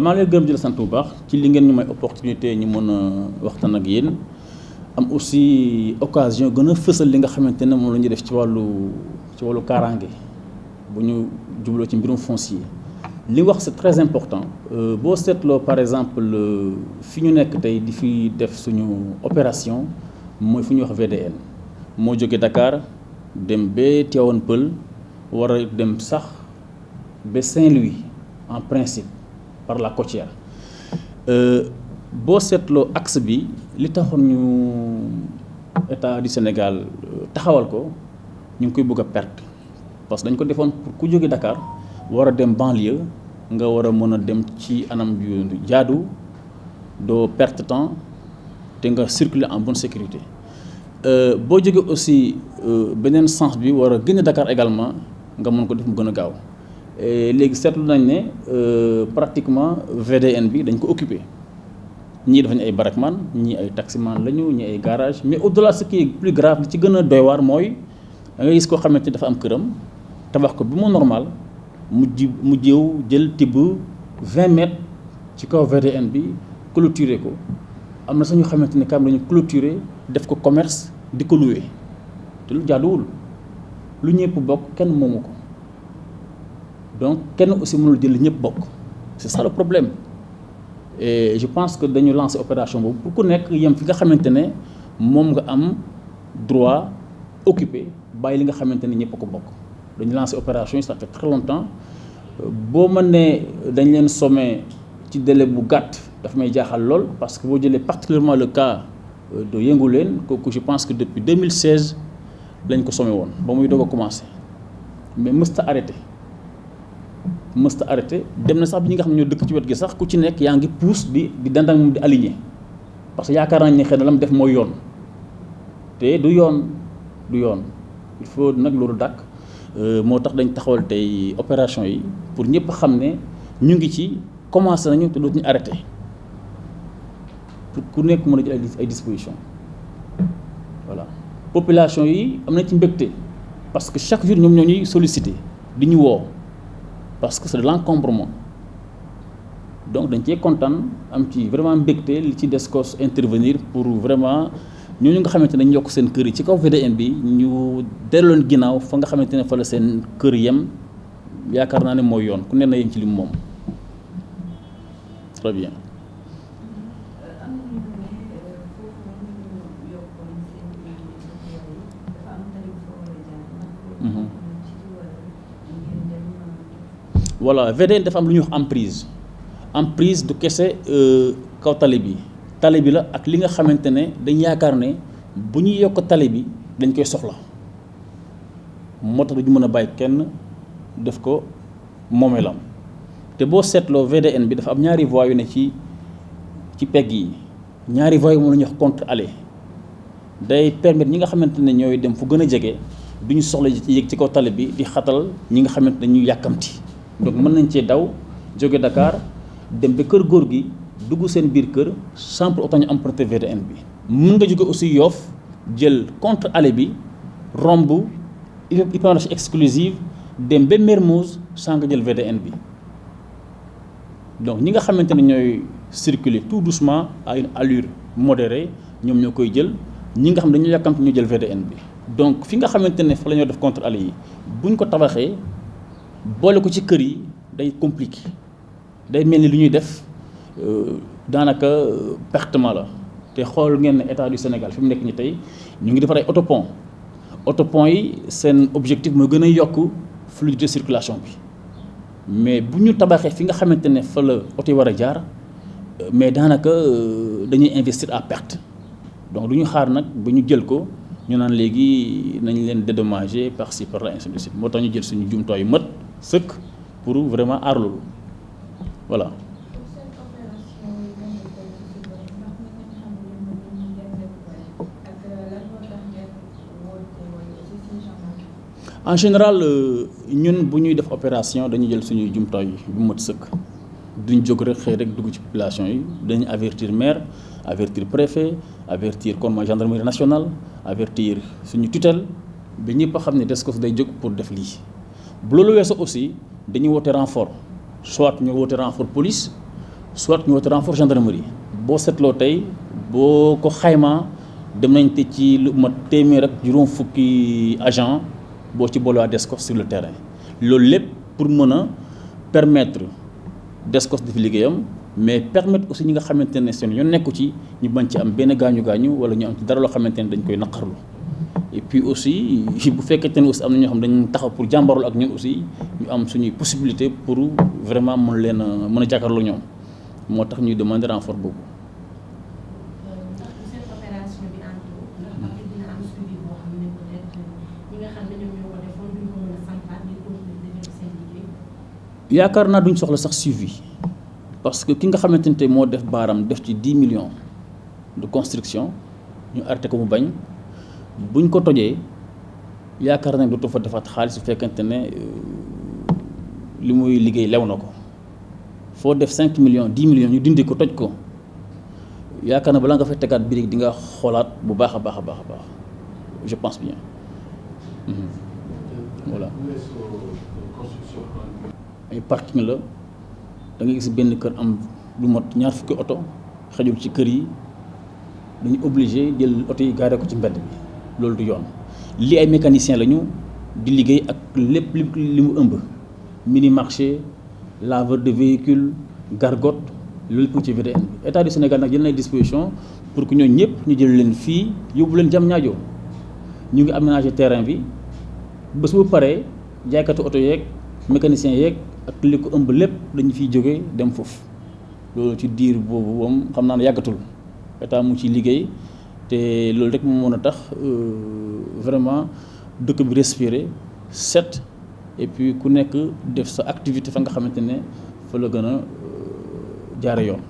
maa ngi leen gërëm di la sant bu baax ci li ngeen ñu may opportunité ñu mën a waxtaan ak yéen am aussi occasion gën a fësal li nga xamante ne moom la ñuy def ci wàllu kaaraange bu ñu jubloo ci mbirum foncier. li wax c'est très important boo seetloo par exemple fi ñu nekk tey di fi def suñu opération mooy fu ñuy wax VDN moo jóge Dakar dem ba Tivaouane Peulh war a dem sax ba Saint-Louis en principe par la côtière boo seetloo axe bi li taxoon ñu état du Sénégal taxawal ko ñu ngi koy bëgg a perte parce que dañ ko defoon pour ku jóge Dakar war a dem banlieue nga war a mën a dem ci anam yu jaadu doo perte temps te nga circuler en bonne sécurité boo jógee aussi beneen sens bi war a génn Dakar également nga mën ko def mu gën a gaaw léegi seetlu nañ ne pratiquement VDN bi dañ ko occupé ñii dafa ñu ay barackman ñii ay taximan lañu ñii ay garage mais au-delà ce qui est plus grave li ci gën a doy waar mooy da ngay gis koo xamante ni dafa am këram tabax ko bi mu normal mu jël tibb 20 mètres ci kaw VDN bi clôturer ko am na sax ñu xamante ni kam dañu clôturer def ko commerce di ko louer te lu jaaduwul lu ñëpp bokk kenn moomu ko donc kenn aussi mënul jël ñëpp bokk c'est ça le problème et je pense que dañu lancer opération boobu pour ku nekk yem fi nga xamante ne moom nga am droit occuper bàyyi li nga xamante ne ñëpp ko bokk dañu lancer opération yi ça fait très longtemps boo mën ne dañ leen sommé ci délai bu gàtt dafa may jaaxal lool parce que boo jëlee particulièrement le cas de Yëngu Leen kooku je pense que depuis 2016 lañ ko sommé woon ba muy doog a commencé mais mësta arrêté dem na sax bi ñi nga xam ne ñoo dëkk ci wet gi sax ku ci nekk yaa ngi pousse di dandang moom di aligné parce que yaakaar nañ ne xëy na la mu def mooy yoon te du yoon il faut nag loolu dàkk moo tax dañ taxawal tey opération yi pour ñëpp xam ne ñu ngi ci commencé nañu te dootuñu arrêté pour ku nekk mën a jël ay dispositions voilà population yi am nañ ci mbégte parce que chaque jour ñoom ñoo ñuy sollicité di ñu woo parce que c'est de l'encombrement donc dañ cee kontaan am ci vraiment mbégte li ci des ko intervenir pour vraiment ñooñu nga xamante ne dañu yokk seen kër yi ci kaw VDN bi ñu delloon ginnaaw fa nga xamante ne fa la seen kër yem yaakaar naa ne mooy yoon ku ne na yem ci li moom très bien. voilà VDN dafa am lu ñuy wax emprise du kese kaw tali bi la ak li nga xamante ne dañ yaakaar ne bu ñuy yokk tali bi dañ koy soxla moo tax duñu mën a bàyyi kenn def ko moomeelam te boo seetloo VDN bi dafa am ñaari voies yu ne ci pegg yi ñaari voies yu moom la ñuy wax contre-allée day permettre ñi nga xamante ne ñooy dem fu gën a jege duñu soxla yéeg ci kaw tali bi di xatal ñi nga xamante ne ñu yàkkamti donc mën nañ cee daw jóge Dakar dem ba kër góor gi dugg seen biir kër sans pour autant ñu emprunter VDN bi mën nga jóge aussi Yoff jël contre-allée bi romb hypermarché exclusive dem ba Mermoz sans nga jël VDN bi donc ñi nga xamante ne ñooy circuler tout doucement à une allure modérée ñoom ñoo koy jël ñi nga xam dañu yàkkamte ñu jël VDN bi donc fi nga xamante ne fa la ñoo def contre-allée yi buñ ko tabaxee boole ko ci kër yi day compliqué day mel ni lu ñuy def daanaka pertement la te xool ngeen ne état du Sénégal fi mu nekk ñi tey ñu ngi defar ay autopont yi seen objectif mooy gën a yokk fluidité de circulation bi mais bu ñu tabaxee fi nga xamante ne fa la oto yi war a jaar mais daanaka dañuy investir à perte donc du ñu xaar nag ba ñu jël ko ñu naan léegi nañ leen dédommager par-ci par-là ainsi de suite moo tax ñu jël suñu jumtuwaay yu mat sëkk pour vraiment aar loolu voilà. en général ñun bu ñuy def opération dañuy jël suñuy jumtuwaay bu mat sëkk duñ jóg rek xëy rek dugg ci population yi dañuy avertir maire avertir préfet avertir commandement gendarmerie nationale avertir suñu tutelle ba ñëpp a xam ne Descos day jóg pour def lii. bu loolu weesoo aussi dañuy woote renfort soit ñu woote renfort police soit ñu woote renfort gendarmerie boo seetloo tey boo ko xaymaa dem nañ te ci lu mat téeméer ak juróom fukki agent boo ci boole waa DSCOS sur le terrain loolu lépp pour mën a permettre DSCOS di fi liggéeyam mais permettre aussi ñi nga xamante ne seen yoon nekku ci ñu bañ ci am benn gaañu-gaañu wala ñu am ci dara loo xamante ne dañ koy naqarlu et puis aussi bu fekkente ne aussi am na ñoo xam dañ taxaw pour jàmbarul ak ñun aussi ñu am suñuy possibilité pour vraiment mën leen a mën a jàkkaarloo ñoom moo tax ñuy demander renfort boobu. yaakaar naa duñ soxla sax suivi parce que ki nga xamante ne moo def baaram def ci 10 millions de construction ñu arrêté ko mu bañ buñ ko tojee yaakaar naa dootu fa defaat xaalis su fekkente ne li muy liggéey lew na ko foo def 5 millions 10 millions ñu dindi ko toj ko yaakaar na balaa nga fay tegaat birig di nga xoolaat bu baax a baax a baax a baax je pense bien voilà. ay parking la da nga gis benn kër am lu mot ñaar fukki oto xajul ci kër yi dañu obligé jël oto yi gaare ko ci mbedd bi loolu du yoon li ay mécaniciens lañu di liggéey ak lépp li mu ëmb mini marché laveur de véhicule gargote loolu pour ci VDN bi état du Sénégal nag jël na disposition pour que ñooñu ñëpp ñu jël leen fii yóbbu leen Diamniadio ñu ngi aménager terrain bi bés bu paree jaaykatu oto yeeg mécaniciens yeeg ak li ko ëmb lépp dañu fiy jóge dem foofu loolu ci diir boobu moom xam naa ne yàggatul état mu ci liggéey te loolu rek moo mën a tax vraiment dëkk bi respirer set et puis ku nekk def sa activité fa nga xamante ne fa la gën a jaare yoon.